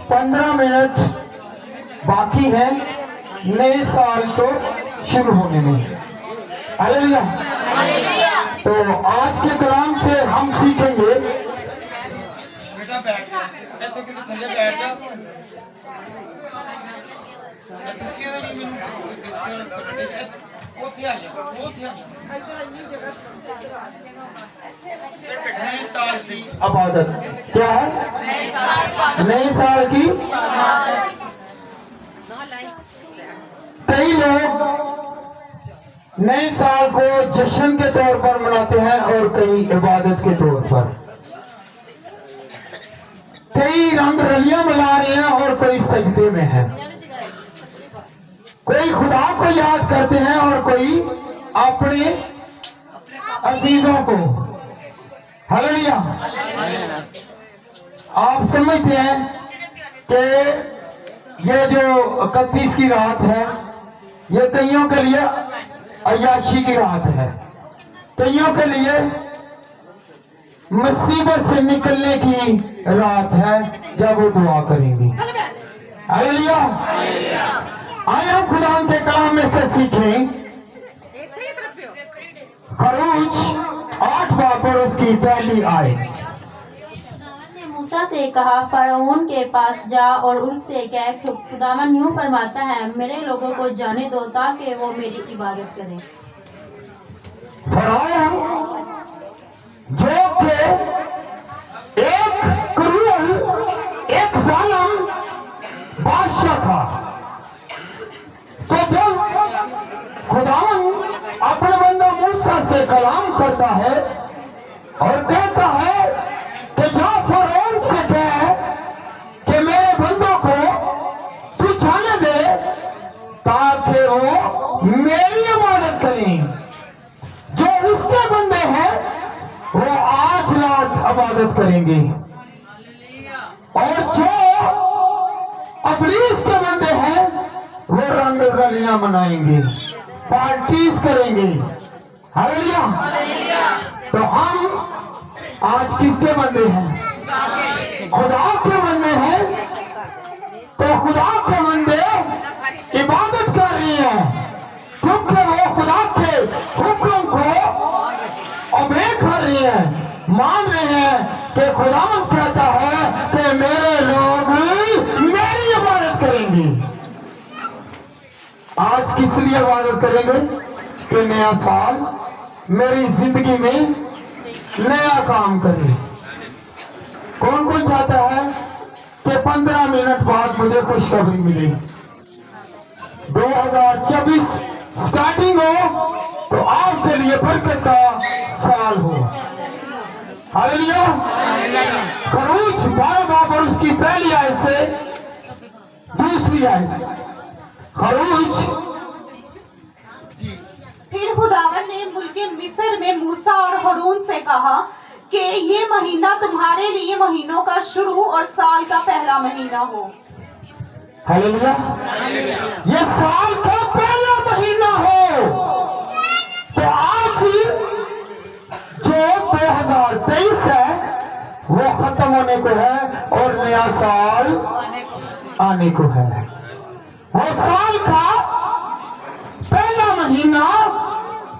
15 minute बाकी है नए साल को शुरू होने में। हालेलुया। तो आज के कलाम से हम सीखेंगे बेटा बैठ जा ਇੱਥੇ ਕਿਤੇ ਥੱਲੇ ਬੈਠ ਜਾ ਤੁਸੀਂ ਇਹਦੇ ਲਈ ਮੈਨੂੰ ਡਿਸਕਸ ਉੱਥੇ ਆ ਜਾ नए साल की इबादत क्या है? नए साल की। कई लोग नए साल को जश्न के तौर पर मनाते हैं और कई इबादत के तौर पर। कई रंग रलियां मिला रहे हैं और कोई सजदे में है। कोई खुदा को याद करते हैं और कोई अपने अजीजों को। हालेलुया। आप समझते हैं कि ये जो 31 की रात है ये कईयों के लिए अय्याशी की रात है, कईयों के लिए मुसीबत से निकलने की रात है जब वो दुआ करेंगे। हालेलुया। आए हम खुदा के कलाम में से सीखें खरूज 8 बाब और उसकी पहली आयत। ने मूसा से कहा, फरौन के पास जा और उससे कह, खुदावन यूं फरमाता है, मेरे लोगों को जाने दो ताकि वो मेरी इबादत करें। फरौन जो कि एक क्रूर, एक जालिम बादशाह था, तो जब खुदावन अपने बंदा मूसा से कलाम करता है और कहता है कि जा फरौन से कह कि मेरे बंदों को तू जाने दे ताकि वो मेरी इबादत करें। जो उसके बंदे हैं वो आज रात इबादत करेंगे और जो इब्लीस के बंदे हैं वो रंग रलियां मनाएंगे, पार्टीज करेंगे। हालेलुया। तो हम आज किसके बंदे हैं? खुदा के बंदे हैं। तो खुदा के बंदे इबादत कर रही हैं क्योंकि वो खुदा के हुक्म को ओबे कर रही हैं, मान रहे हैं कि खुदा कहता है कि मेरे लोग मेरी इबादत करेंगे। आज किस लिए इबादत करेंगे? कि नया साल मेरी जिंदगी में नया काम करे। कौन कौन चाहता है कि 15 मिनट बाद मुझे खुशखबरी मिले, 2024 स्टार्टिंग हो तो आपके लिए बरकत का साल हो। हालेलुया। खरूज 12 बाब और उसकी पहली आयत से दूसरी आयत। खरूज। फिर खुदावन ने मुल्के मिस्र में मूसा और हारून से कहा कि ये महीना तुम्हारे लिए महीनों का शुरू और साल का पहला महीना हो। हालेलुया। ये साल का पहला महीना हो। तो आज जो 2023 है वो खत्म होने को है और नया साल आने को है। वो साल का पहला महीना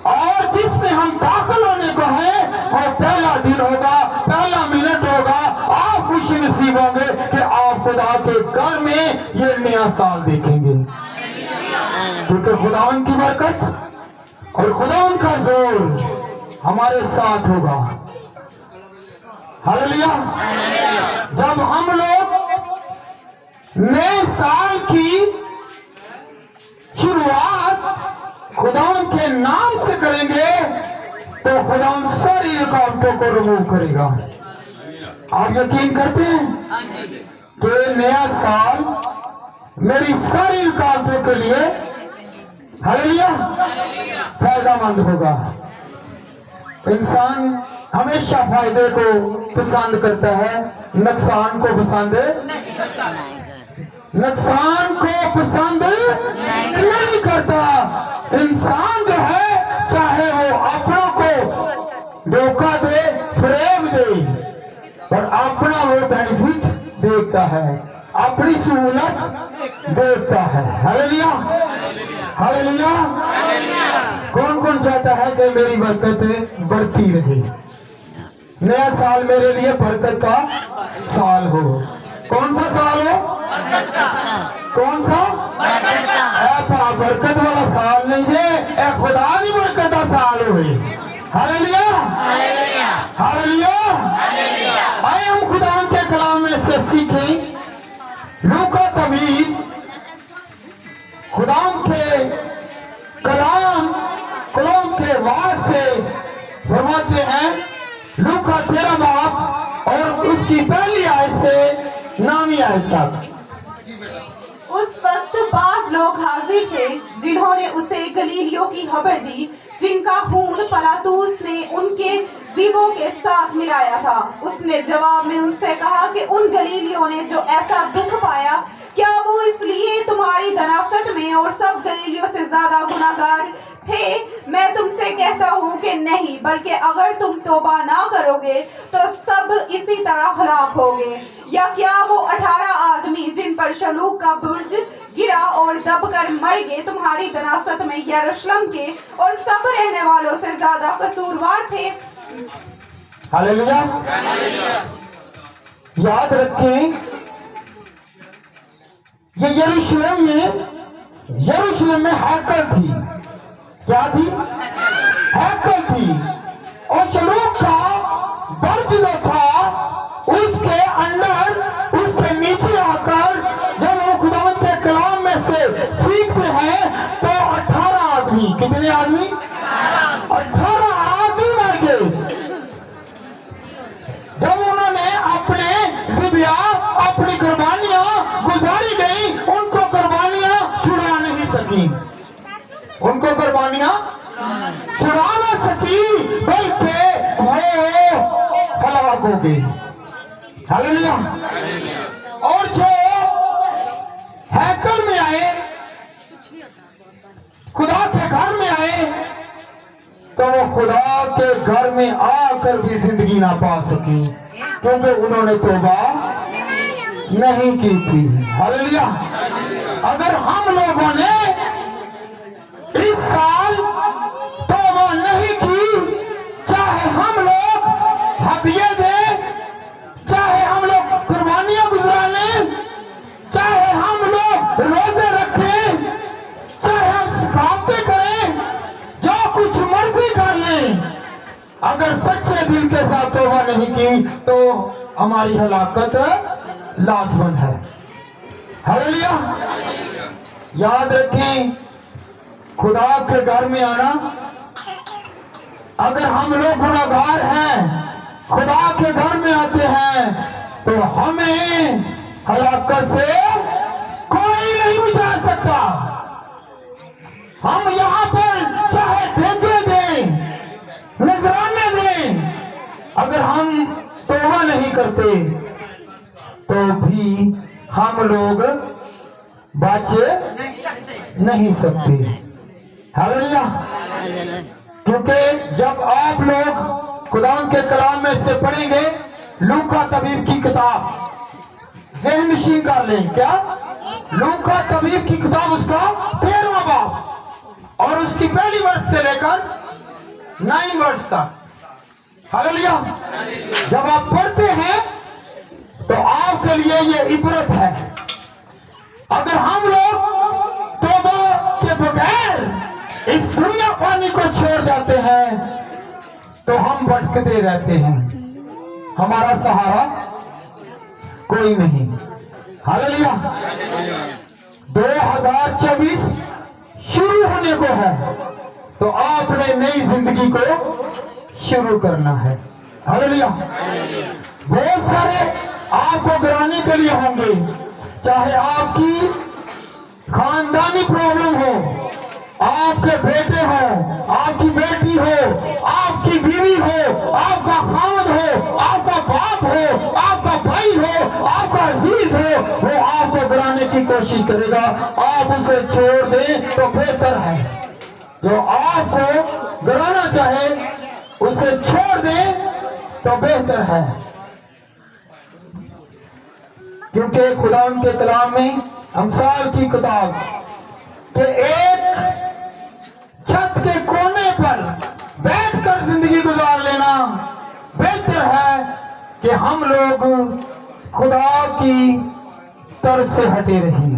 और जिसमें हम दाखिल होने को है और पहला दिन होगा, पहला मिनट होगा। आप खुश नसीब होंगे कि आप खुदा के घर में ये नया साल देखेंगे क्योंकि खुदावन की बरकत और खुदावन का जोर हमारे साथ होगा। हालेलुया। जब हम लोग नए साल की शुरुआत खुदावन के नाम से करेंगे तो खुदावन सारी रुकावटों को रिमूव करेगा। आप यकीन करते हैं कि नया साल मेरी सारी रुकावटों के लिए हालेलुया फायदेमंद होगा। इंसान हमेशा फायदे को पसंद करता है, नुकसान को पसंद नहीं करता। इंसान जो है चाहे वो अपनों को धोखा दे, फरेब दे, पर अपना वो बेनिफिट देखता है, अपनी सहूलत देखता है। Hallelujah, hallelujah. कौन कौन चाहता है कि मेरी बरकत बढ़ती रहे, नया साल मेरे लिए बरकत का साल हो? कौन सा साल हो? कौन सा? ऐसा बरकत वाला साल नहीं है, खुदा की बरकत का साल हो। Hallelujah, hallelujah. आए हम खुदा के कलाम में से सीखें। लूका तबीब खुदा के कलाम के वाज से फरमाते हैं, लूका 13 बाब और उसकी पहली आयत से 9वीं आयत तक। उस वक्त बाज लोग हाजिर थे जिन्होंने उसे गलीलियों की खबर दी, जिनका खून पिलातुस ने उनके जीवों के साथ मिलाया था। उसने जवाब में उनसे कहा कि उन गलीलियों ने जो ऐसा दुख पाया, क्या वो इसलिए तुम्हारी दनासत में और सब गलीलियों से ज्यादा गुनाहगार थे? मैं तुमसे कहता हूँ कि नहीं, बल्कि अगर तुम तौबा ना करोगे तो सब इसी तरह हलाक होगे। या क्या वो 18 आदमी जिन पर शलूक का बुर्ज गिरा और दबकर मर गए, तुम्हारी दनासत में यरूशलेम के और सब रहने वालों से ज्यादा कसूरवार थे? हालेलुया। याद रखें, ये यरूशलेम में हैकल थी। क्या थी? हैकल थी। और शलूक का बर्ज जो था, उसके अंदर, उसके नीचे आकर जब हम खुदावंद के कलाम में से सीखते हैं तो 18 आदमी, कितने आदमी? 18 आदमी मर गए जब उन्होंने अपने ज़िबिया, अपनी कुर्बानियां गुजारी गई। उनको कुर्बानियां छुड़ा नहीं सकी, उनको कुर्बानियां छुड़ा ना सकी, बल्कि वो हलाक हो गई। हालेलुया। और जो हैकल में आए, खुदा के घर में आए, तो वो खुदा के घर में आकर भी जिंदगी ना पा सकी, क्योंकि उन्होंने तौबा नहीं की थी। हालेलुया। अगर हम लोगों ने इस साल तौबा नहीं की, चाहे हम लोग हदिये दें, चाहे हम लोग कुर्बानियां गुजारें, चाहे हम लोग रोजे रखें, चाहे हम सिखाते करें, जो कुछ मर्जी कर लें, अगर सच्चे दिल के साथ तौबा नहीं की तो हमारी हलाकत लाजमंद है। हालेलुया। याद रखें, खुदा के घर में आना, अगर हम लोग गुनाहगार हैं, खुदा के घर में आते हैं, तो हमें हलाकत से कोई नहीं बचा सकता। हम यहाँ पर चाहे ठेके दें, नजराने दें, अगर हम तौबा नहीं करते तो भी हम लोग बच नहीं सकते। हालेलुया। क्योंकि जब आप लोग खुदा के कलाम में से पढ़ेंगे, लूका तबीब की किताब ज़हन नशीन कर लें। क्या? लूका तबीब की किताब, उसका 13वां बाब और उसकी पहली वर्ष से लेकर 9 वर्ष तक। हालेलुया। जब आप पढ़ते हैं तो आपके लिए ये इबरत है। अगर हम लोग तौबा के बगैर इस दुनिया पानी को छोड़ जाते हैं तो हम भटकते रहते हैं, हमारा सहारा कोई नहीं। हालेलुया। 2024 शुरू होने को है, तो आपने नई जिंदगी को शुरू करना है। हालेलुया। बहुत सारे आपको गिराने के लिए होंगे, चाहे आपकी खानदानी प्रॉब्लम हो, आपके बेटे हो, आपकी बेटी हो, आपकी बीवी हो, आपका खामद हो, आपका बाप हो, आपका भाई हो, आपका अजीज हो, वो आपको गिराने की कोशिश करेगा। आप उसे छोड़ दें तो बेहतर है। जो आपको गिराना चाहे उसे छोड़ दें तो बेहतर है। क्योंकि खुदा उनके कलाम में अमसाल की किताब के एक छत के कोने पर बैठकर जिंदगी गुजार लेना बेहतर है कि हम लोग खुदा की तरफ से हटे रहें।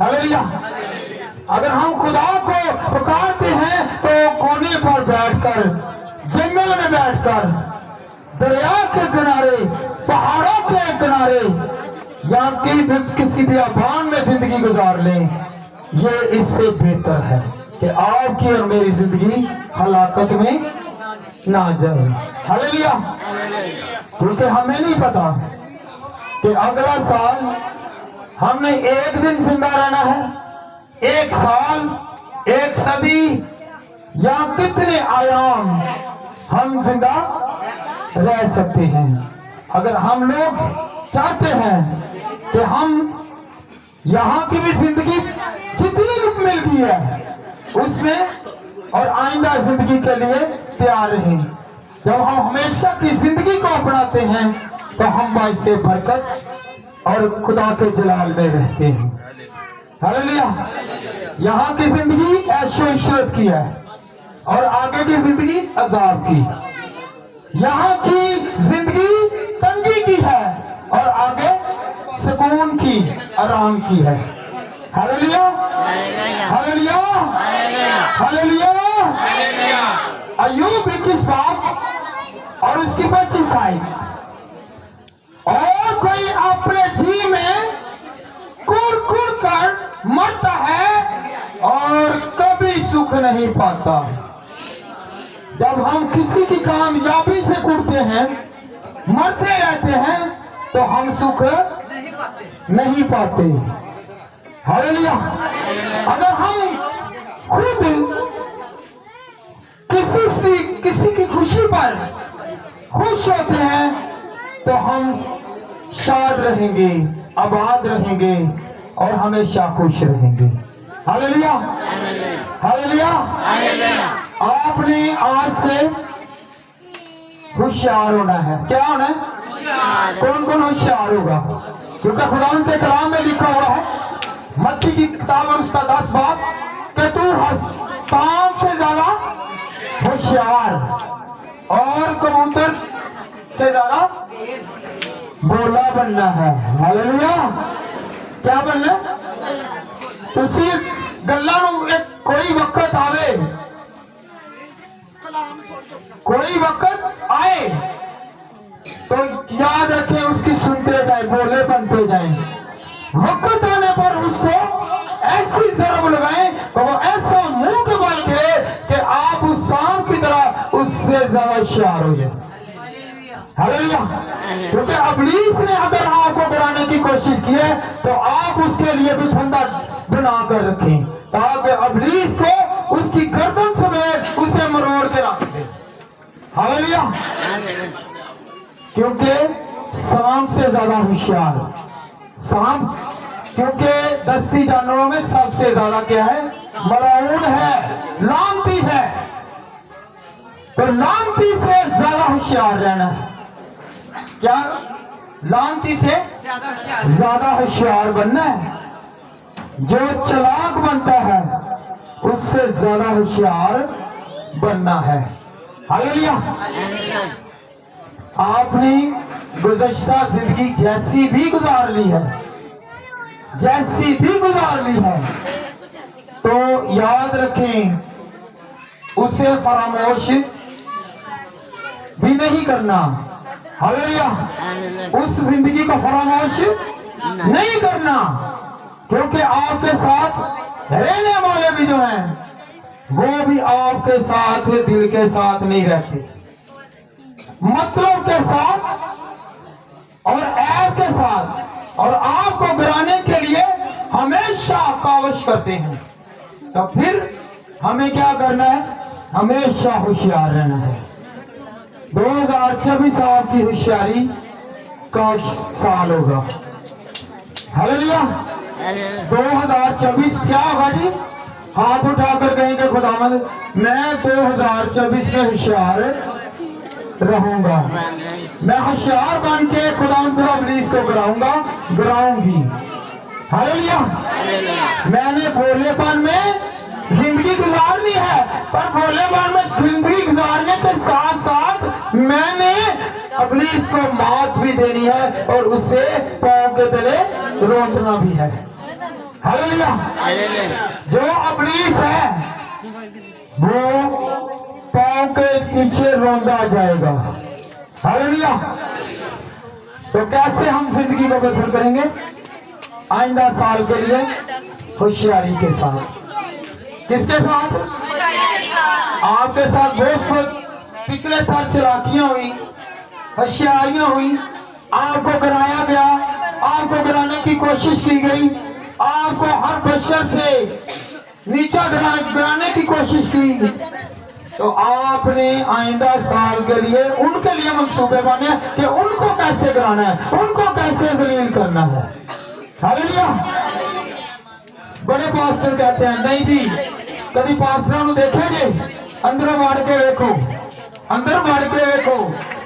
हालेलुया। अगर हम खुदा को पुकारते हैं तो कोने पर बैठकर, जंगल में बैठकर, दरिया के किनारे, पहाड़ों के किनारे या किसी बियाबान में जिंदगी गुजार लें, ये इससे बेहतर है कि आपकी और मेरी जिंदगी हलाकत में ना जाए। हालेलुया। क्योंकि हमें नहीं पता कि अगला साल हमने एक दिन जिंदा रहना है, एक साल, एक सदी या कितने आयाम हम जिंदा रह सकते हैं। अगर हम लोग चाहते हैं कि हम यहाँ की भी जिंदगी जितनी भी मिल गई है उसमें और आइंदा जिंदगी के लिए तैयार रहें। जब हम हमेशा की जिंदगी को अपनाते हैं तो हम बाइसे बरकत और खुदा के जलाल में रहते हैं। हालेलुया। यहाँ की जिंदगी ऐशो इशरत की है और आगे की जिंदगी अजाब की। यहाँ की जिंदगी तंगी की है और आगे सुकून की, आराम की है। हालेलुया। हालेलुया। हालेलुया। अय्यूब 21 बाब और उसकी 25 आयत। और कोई अपने जी में कुड़ कर मरता है और कभी सुख नहीं पाता। जब हम किसी की कामयाबी से कुड़ते हैं, मरते रहते हैं, तो हम सुख नहीं पाते। हालेलुया। अगर हम खुद किसी की खुशी पर खुश होते हैं तो हम शाद रहेंगे, आबाद रहेंगे और हमेशा खुश रहेंगे। हालेलुया। हालेलुया। आपने आज से होशियार होना है। क्या होना है? कौन कौन होशियार होगा? क्योंकि खुदा के कलाम में लिखा हुआ है, मत्ती की किताब और उसका 10 बाब, कि तू सांप से ज्यादा होशियार और कबूतर से ज्यादा बोला बनना है। हालेलुया। क्या बनना? तुसी गल्ला कोई वक्त आवे, कोई वक्त आए तो याद रखें, उसकी सुनते जाए, बोले बनते जाए। वक्त आने पर उसको ऐसी जरब लगाएं तो वो ऐसा मुंह के बल गिरे कि आप उस सांप की तरह उससे ज्यादा होशियार हो जाए। हालेलुया। क्योंकि इब्लीस ने अगर आपको गिराने की कोशिश की है तो आप उसके लिए भी फंदा बना कर रखें ताकि इब्लीस को उसकी गर्दन समेत उसे मरोड़ के रख दे। हालेलुया। क्योंकि सांप से ज्यादा होशियार सांप, क्योंकि दस्ती जानवरों में सबसे ज्यादा क्या है? मलाऊन है, लानती है। तो लानती से ज्यादा होशियार रहना है। क्या? लानती से ज्यादा होशियार बनना है। जो चालाक बनता है उससे ज्यादा होशियार बनना है। हालेलुया। आपने गुज़श्ता जिंदगी जैसी भी गुजार ली है, जैसी भी गुजार ली है, तो याद रखें उसे फरामोश भी नहीं करना। हालेलुया। उस जिंदगी को फरामोश नहीं करना, क्योंकि आपके साथ रहने वाले भी जो हैं वो भी आपके साथ दिल के साथ नहीं रहते, मतलब के साथ और ऐब के साथ, और आपको गिराने के लिए हमेशा कावश करते हैं। तो फिर हमें क्या करना है? हमेशा होशियार रहना है। 2024 आपकी होशियारी का साल होगा। हालेलुया। 2024 क्या होगा जी? हाथ उठाकर कहेंगे खुदावंद मैं 2024 में होशियार रहूंगा। मैं होशियार बन के खुदा इब्लीस को गिराऊंगी। हालेलुया। मैंने भोलेपन में जिंदगी गुजारनी है, पर भोलेपन में जिंदगी गुजारने के साथ साथ मैंने इब्लीस को मौत भी देनी है और उसे पांव के तले रोंदना भी है। हालेलुया। जो इब्लीस है वो पांव के पीछे रोंदा जाएगा। हालेलुया। तो कैसे हम जिंदगी को बसर करेंगे? आइंदा साल के लिए होशियारी के साथ। किसके साथ? आपके साथ बहुत पिछले साल चालाकियां हुई, होशियारियां हुई, आपको गिराया गया, आपको गिराने की कोशिश की गई, आपको हर प्रेशर से नीचा गिराने की कोशिश की। तो आपने आइंदा साल के लिए उनके लिए मंसूबे बने कि उनको कैसे गिराना है, उनको कैसे जलील करना है। हालेलुया। बड़े पास्टर कहते हैं नहीं जी, कभी पास्टरों को देखे जे अंदर वाड़ के देखो, अंदर वाड़ के देखो,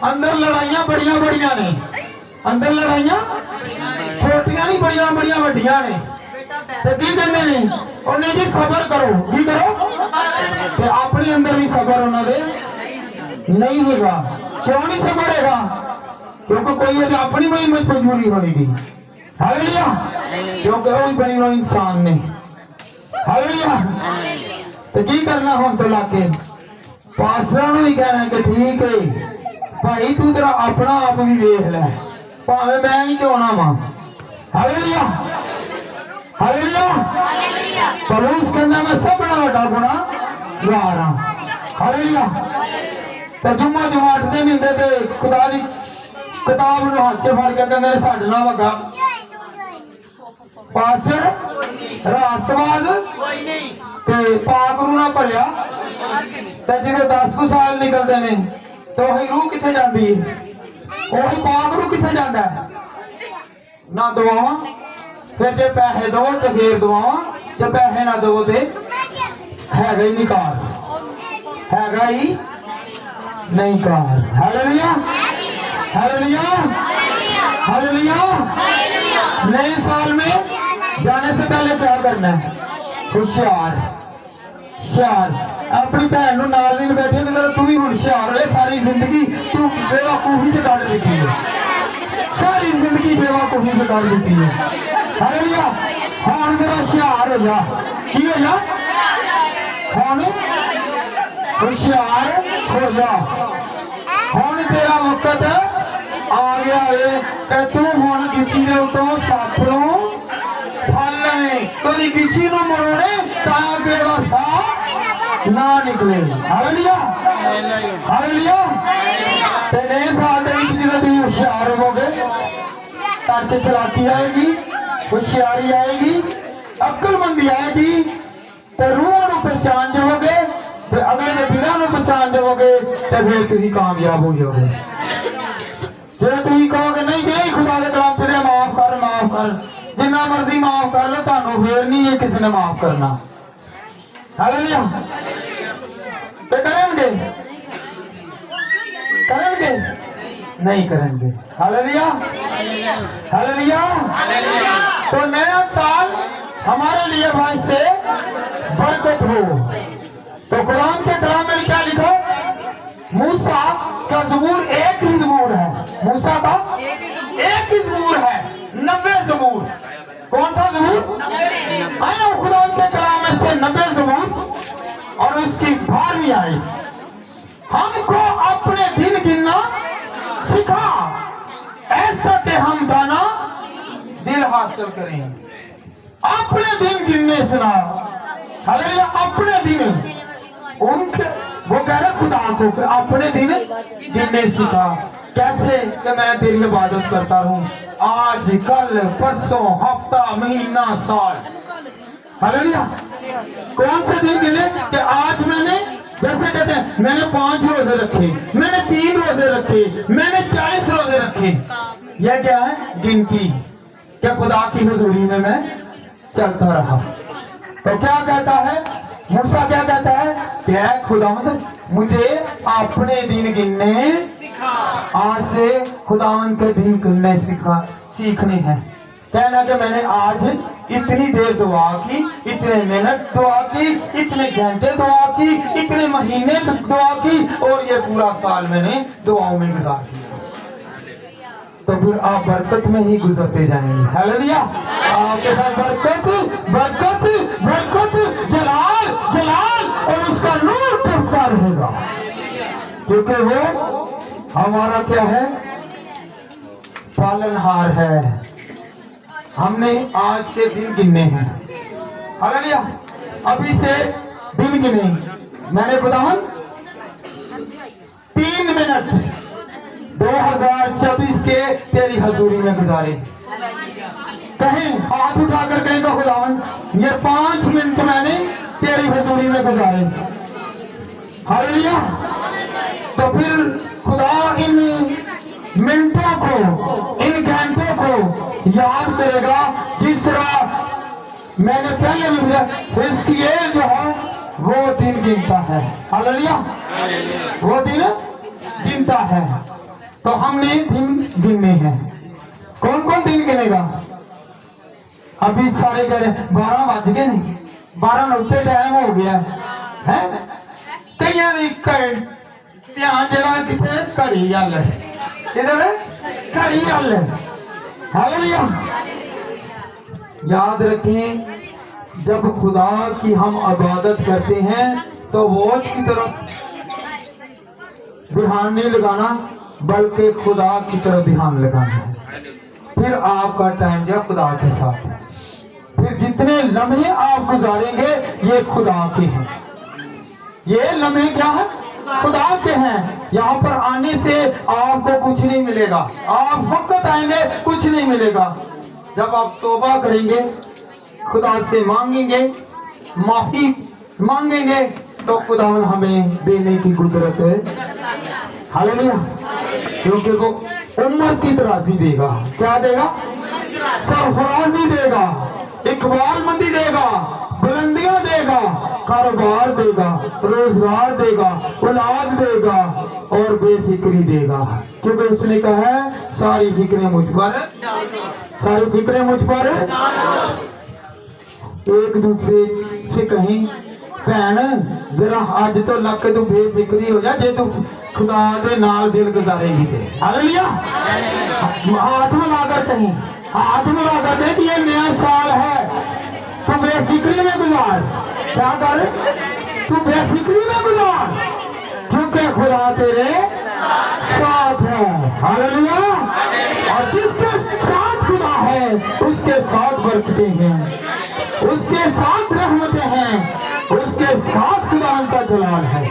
अंदर लड़ाइयां बड़िया बड़िया ने, अंदर लड़ाइयां छोटियां नहीं बड़िया बड़िया वड्डियां ने। ते की कहते ने उन्हें जी सबर करो, की करो ते अपने अंदर भी सबर उन्होंने नहीं होगा। क्यों नहीं सबर है? क्योंकि कोई अपनी कोई मजबूरी होगी। हालेलुया। क्योंकि वो भी बनी हुई इंसान ने। हालेलुया। तो की करना हुन तो लाके पास्टरां नूं भी कहना कि ठीक है भाई तू तेरा अपना आप भी देख ले, भावे मैं ही क्यों ना वा। हालेलुया। हालेलुया। पौलुस कहंदा मैं सब बड़ा वड्डा गुनाहगार हां। हालेलुया। ते जुम्मा जमात दे मिलदे ते खुदा दी किताब नूं हत्थ च फड़ के कहंदे ने साडे नाल वगा पास्टर राष्ट्रवाद ते पाक रूह ना भरिया ते जिहदे 10 कुछ साल निकलदे ने तो वही रूह किथे जांदी है? वही पाक रूह किथे जांदा है? ना दुआवां, फिर जे पैसे दो तो फिर दुआवां, जे पैसे ना दो तो हैगा ही निकाल, हैगा ही नहीं कार। हालेलुया। हालेलुया। हालेलुया। नए साल में जाने से पहले क्या करना है? होशियार अपनी भैन नूं नाल नहीं बैठे तो तू भी होशियार रहे। सारी जिंदगी तू बेवकूफी से काट दी है, सारी जिंदगी बेवकूफी से काट दी है। हालेलुया। हुण मेरा होशियार हो जा, की हो जा? हुण होशियार हो जा। हुण तेरा वक्त आ गया है कि तू हुण किसी के उत्तों सप नूं फल लवे, कदी किसी नूं मरोड़े ताकि तेरा साह ना निकले। हालेलुया। हालेलुया। ते नए साल दे विच जिद्दां तुसीं होशियार होवोगे, घर च चलाकी आएगी, होशियारी आएगी, अक्लमंदी आएगी, ते रूह नूं पहचान जाओगे, ते अगले दे दिलां नूं पहचान जाओगे, ते फिर तुसीं कामयाब हो जाओगे। जे तुसीं कहोगे नहीं जी खुदा दे कलाम तेरे माफ कर, जिन्ना मर्जी माफ कर लो, तुहानूं फिर नहीं है किसी ने माफ करना। हालेलुया। ते करेंगे नहीं करेंगे। हालेलुया। हालेलुया। तो नया साल हमारे लिए भाई से बरकत हो। तो कुरान के कलाम में क्या लिखा? मूसा का ज़बूर एक ही ज़बूर है, मूसा का एक ही ज़बूर है, 90 ज़बूर। कौन सा ज़बूर? आया खुदा के कलाम में से 90 ज़बूर और उसकी 12वीं आई। हमको अपने दिन गिनना सिखा, ऐसा कि हम दाना दिल हासिल करें। अपने दिन गिनने सुना। हालेलुया। अपने दिन उनके वो कह रहे खुदा को अपने दिन गिनने सीखा। कैसे कि मैं तेरी इबादत करता हूँ आज, कल, परसों, हफ्ता, महीना, साल। हालेलुया। कौन से दिन गिने? कि आज मैंने, जैसे कहते हैं मैंने 5 रोजे रखे, मैंने 3 रोजे रखे, मैंने 40 रोजे रखे। यह क्या है? गिनती। क्या खुदा की हुजूरी में मैं चलता रहा। तो क्या कहता है मूसा? क्या कहता है कि खुदावंद मुझे अपने दिन गिनने आज से खुदावन के दिन करने सीखने हैं। कहना कि मैंने आज इतनी देर दुआ की, इतने मिनट दुआ की, इतने घंटे दुआ की, इतने महीने दुआ की, और ये पूरा साल मैंने दुआओं में गुजार दिया। तो फिर आप बरकत में ही गुजरते जाएंगे। हालेलुया। आपके साथ बरकत बरकत बरकत, जलाल जलाल, और उसका नूर टपकता रहेगा, क्योंकि वो हमारा क्या है? पालनहार है। हमने आज से दिन गिनने हैं। हालेलुया। अभी से दिन गिने। मैंने खुदावन 3 मिनट 2024 के तेरी हजूरी में गुजारे। कहें, हाथ उठाकर कहें तो खुदावन ये 5 मिनट मैंने तेरी हजूरी में गुजारे। हालेलुया। तो फिर खुदा इन मिनटों को, इन घंटों को याद करेगा, जिस तरह मैंने पहले भी बताया, हिजकिय्येल जो है वो दिन गिनता है। हालेलुया। वो दिन गिनता है। तो हमने दिन गिनने हैं। कौन कौन दिन गिनेगा? अभी सारे कह रहे 12 बज गए, नहीं 12 नौते टाइम हो गया है। कई ध्यान जरा कितने घड़ी गल है, इधर घड़ी गल है। हालेलुया। याद रखें, जब खुदा की हम इबादत करते हैं तो वॉच की तरफ ध्यान नहीं लगाना, बल्कि खुदा की तरफ ध्यान लगाना है। फिर आपका टाइम जो खुदा के साथ है। फिर जितने लम्हे आप गुजारेंगे ये खुदा के हैं। ये लम्हे क्या है? खुदा के हैं। यहाँ पर आने से आपको कुछ नहीं मिलेगा। आप वक्त आएंगे, कुछ नहीं मिलेगा। जब आप तौबा करेंगे, खुदा से मांगेंगे, माफी मांगेंगे, तो खुदा हमें देने की कुदरत है। हालेलुया। क्योंकि वो उम्र की तराजी देगा। क्या देगा? सरफराजी देगा, इकबाल मंदी देगा, बुलंदियां देगा, कारोबार देगा, रोजगार देगा, औलाद देगा और बेफिक्री देगा। क्योंकि उसने कहा है सारी फिक्रें मुझ पर, सारी फिक्रें मुझ पर। एक दूसरे से कहीं, भैन जरा अज तो लग तू बेफिक्री हो जा, जे तू खुदा दे नाल दिल गुजारेगी ते। हालेलुया। हाथ मिलाकर कहीं, हाथ मिलाकर दे कि ये नया साल है, तू बेफिक्री में गुजार। क्या कर? तू बेफिक्री में गुजार, क्योंकि खुदा तेरे साथ है। हालेलुया। और जिसके साथ खुदा है उसके साथ बरकतें हैं, उसके साथ रहमतें हैं, उसके साथ खुदा का जलाल है।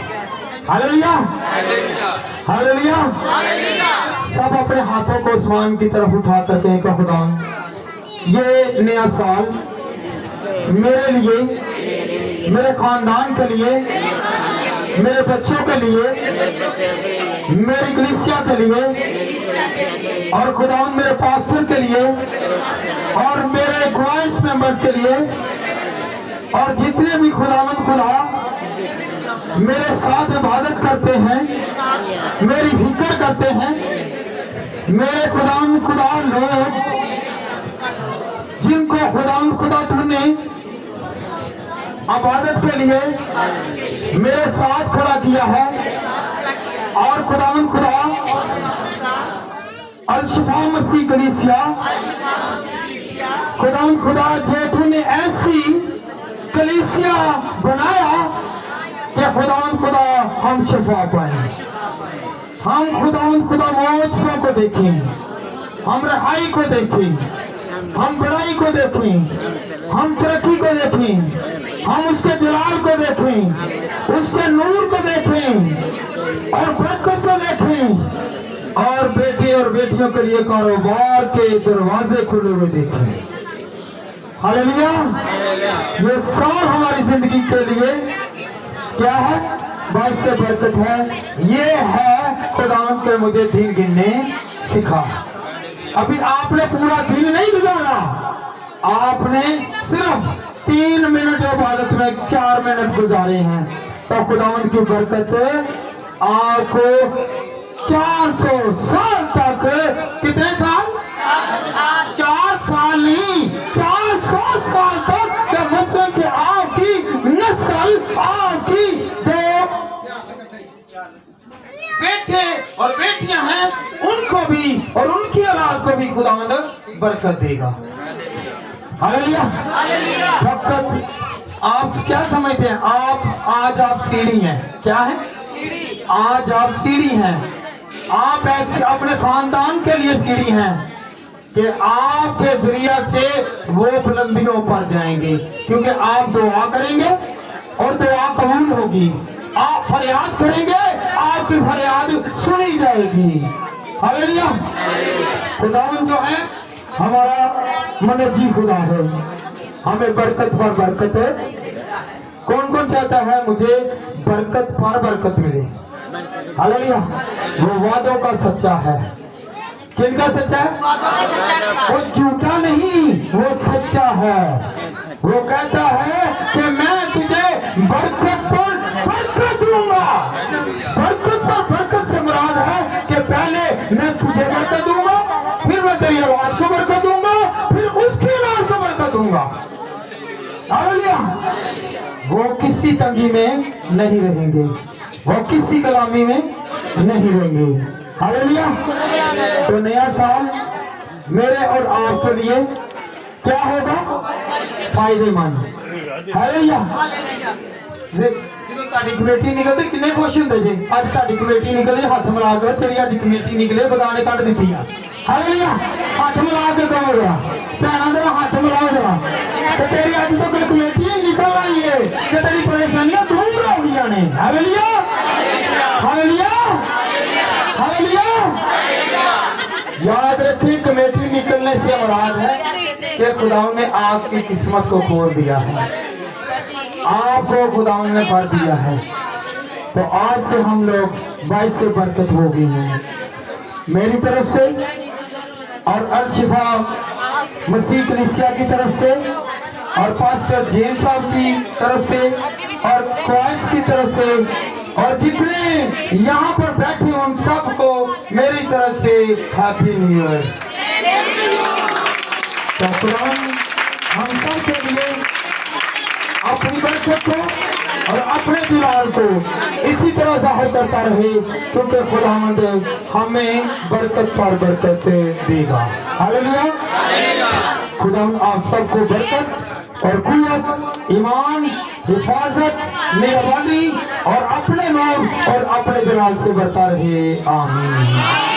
हालेलुया। हालेलुया। सब अपने हाथों को आसमान की तरफ उठा करते हैं कि खुदा ये नया साल मेरे लिए, मेरे खानदान के लिए, मेरे बच्चों के लिए, मेरी कलीसिया के लिए, और खुदा मेरे पास्टर के लिए, और मेरे क्वाइस मेंबर्स के लिए, और जितने भी खुदावंद खुदा मेरे साथ इबादत करते हैं, मेरी फिक्र करते हैं, मेरे खुदावंद खुदा लोग जिनको खुदावंद खुदा तुमने इबादत के लिए मेरे साथ खड़ा किया है, और खुदावंद खुदा अल-शिफा मसीह कलीसिया, खुदावंद खुदा जो तुमने ऐसी कलीसिया बनाया कि खुदावंद खुदा हम शिफा पाए, हम खुदावंद खुदा मौजों को देखें, हम रहाई को देखें, हम बड़ाई को देखें, हम तरक्की को देखें, हम उसके जलाल को देखें, उसके नूर को देखें और बरकत को देखें, और बेटे और बेटियों के लिए कारोबार के दरवाजे खुले हुए देखें। हालेलुया। ये साल हमारी जिंदगी के लिए क्या है? बाइस से बरकत है। ये है खुदावंद के मुझे दिन गिनने सिखा। अभी आपने पूरा दिन नहीं गुजारा, आपने सिर्फ 3 मिनट इबादत में 4 मिनट गुजारे हैं। तो खुदावंद की बरकत आपको 400 साल तक, कितने साल? 4 साल नहीं, 400 साल तक जब मुस्लिम के आपकी नस्ल, आपकी दो बेटे और बेटियां हैं, उनको भी और उनकी औलाद को भी खुदावंद बरकत देगा। हालेलुया। बरकत आप क्या समझते हैं? आज आप सीढ़ी हैं। क्या है? आज आप सीढ़ी हैं। आप ऐसे अपने खानदान के लिए सीढ़ी हैं कि आपके जरिया से वो बुलंदियों पर जाएंगे, क्योंकि आप दुआ करेंगे और दुआ कबूल होगी। आप फरियाद करेंगे, आपकी फरियाद सुनी जाएगी। हालेलुया। खुदावंद जो है हमारा मनर्जी खुदा है, हमें बरकत पर बरकत है। कौन कौन चाहता है मुझे बरकत पर बरकत मिले? हालेलुया। वो वादों का सच्चा है। किनका सच्चा है? वो झूठा नहीं, वो सच्चा है। वो कहता है कि मैं तुझे बरकत पर बरकत दूंगा। बरकत पर बरकत से मुराद है कि पहले मैं तुझे बरकत दूंगा, फिर मैं तेरी औलाद को बरकत दूंगा, फिर उसकी औलाद को बरकत दूंगा। हालेलुया। वो किसी तंगी में नहीं रहेंगे, वो किसी गुलामी में नहीं रहेंगे। हालेलुया। तो नया साल मेरे और आपके लिए क्या होगा? फायदेमंद। हालेलुया। ਜਦੋਂ ਤੁਹਾਡੀ ਕਮੇਟੀ ਨਿਕਲਦੀ ਕਿੰਨੇ ਖੁਸ਼ ਹੁੰਦੇ ਜੇ? ਅੱਜ ਤੁਹਾਡੀ ਕਮੇਟੀ ਨਿਕਲੀ, ਹੱਥ ਮਿਲਾ ਕੇ ਤੇਰੀ ਅੱਜ ਕਮੇਟੀ ਨਿਕਲੇ, ਬਗਾਨੇ ਕੱਢ ਦਿੱਤੀ ਆ। ਹਾਲੇਲੂਇਆ। ਹੱਥ ਮਿਲਾ ਕੇ ਕਹੋ ਜਰਾ, ਭੈਣਾਂ ਦੇ ਹੱਥ ਮਿਲਾਓ ਜਰਾ, ਤੇ ਤੇਰੀ ਅੱਜ ਤੋਂ ਕੋਈ ਕਮੇਟੀ ਨਿਕਲ ਆਈ ਏ ਕਿ ਤੇਰੀ ਪਰੇਸ਼ਾਨੀਆਂ ਦੂਰ ਹੋ ਗਈਆਂ ਨੇ। ਹਾਲੇਲੂਇਆ। हालेलुया। हालेलुया। याद रखिए, कमेटी निकलने से मुराद है कि खुदावंद ने आपकी किस्मत को खोल दिया है, आपको खुदावंद ने भर दिया है। तो आज से हम लोग 22 से बरकत हो गई है मेरी तरफ से और अल शिफा मसीह कलीसिया की तरफ से और पास्टर जेम्स साहब की तरफ से और क्वाइंस की तरफ से और जितने यहाँ पर बैठे उन सबको मेरी तरफ से हैप्पी न्यू ईयर। तो कुरान हम सब के लिए अपनी बरकत को और अपने दुलार को इसी तरह जाहिर करता रहे, क्योंकि खुदावंद हमें बरकत पर बरकत देगा। हालेलुया। खुदावंद आप सबको बरकत और कुव्वत, ईमान, हिफाजत, मेहरबानी और अपने नूर और अपने जलाल से बरता रहे। आमीन।